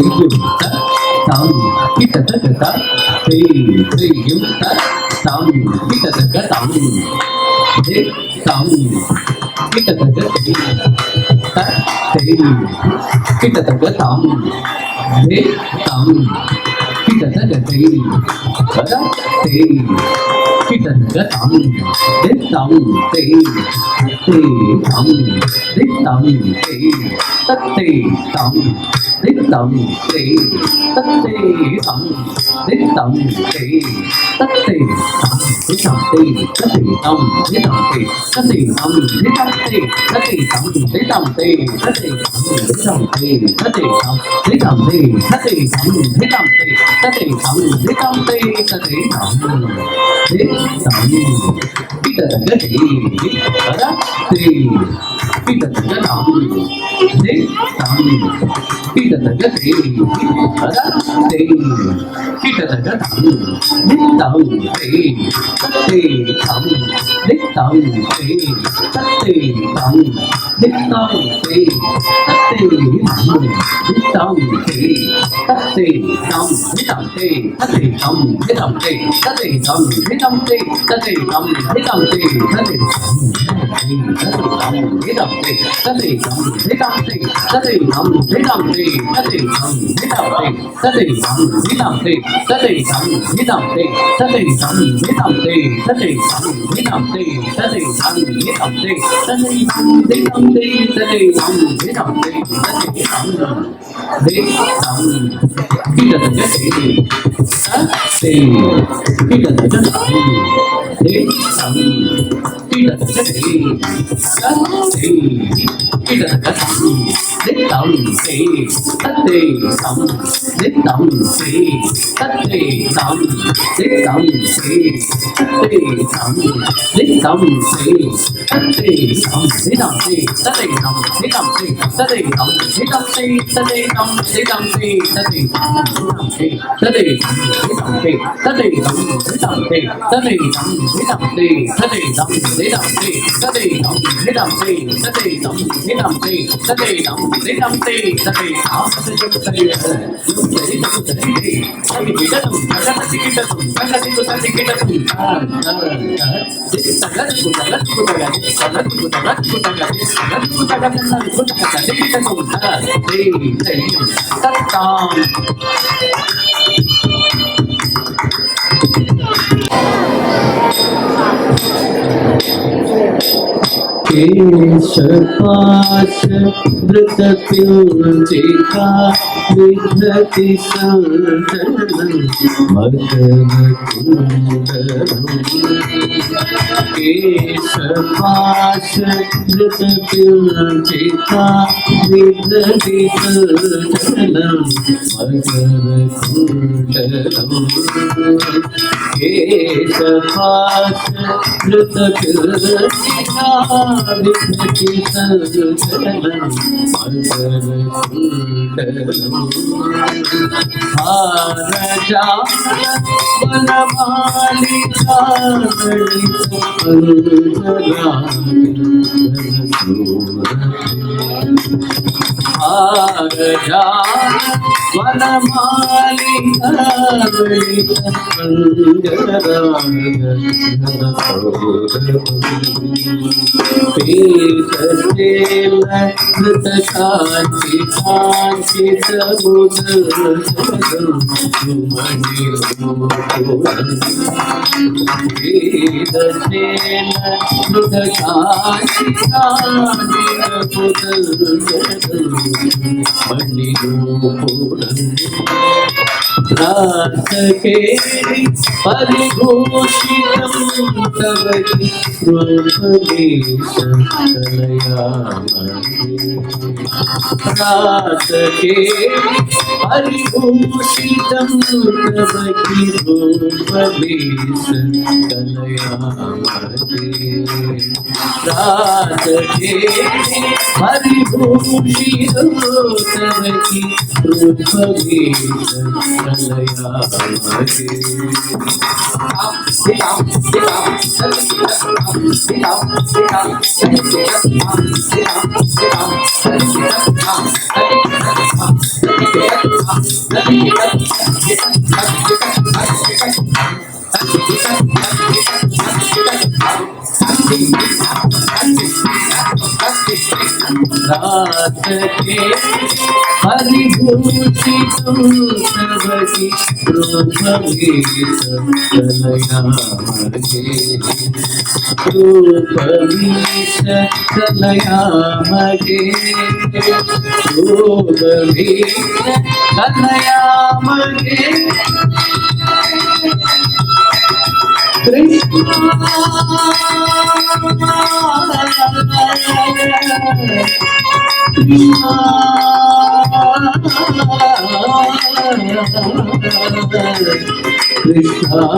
tam kita tegata triyum tam kita tegatam tam kita tegata kita tegatam tam kita tegati pada kita tegatam tam tam tam tatti tam tam tatti tam tam tatti tam tatti tam tatti tam tatti tam tatti tam tatti tam tatti tam tatti tam tatti tam tatti tam kita tegati pada kita tegatam tam kita tegati pada kita tegatam tam tatti tam tam tatti tam tam केशपाश वृतप्युञ्जिका विधति सन्दनं मदनकुण्डलम् केशपाश वृतप्युञ्जिका विधति सन्दनं मदनकुण्डलम् केशपाश वृतप्युञ्जिका विधति सन्दनं मदनकुण्डलम् हारजा वनमालिका हारजा वनमालिका कृतकांची कांचित रासकेली परिभूषितं तव रासकेली परिभूषितं तव रासकेली परिभूषितं तव रात के हरिभूषि सबकी रूपगीत कलया रूपगीत कलया मगे रूपगीत कलया मगे Krishna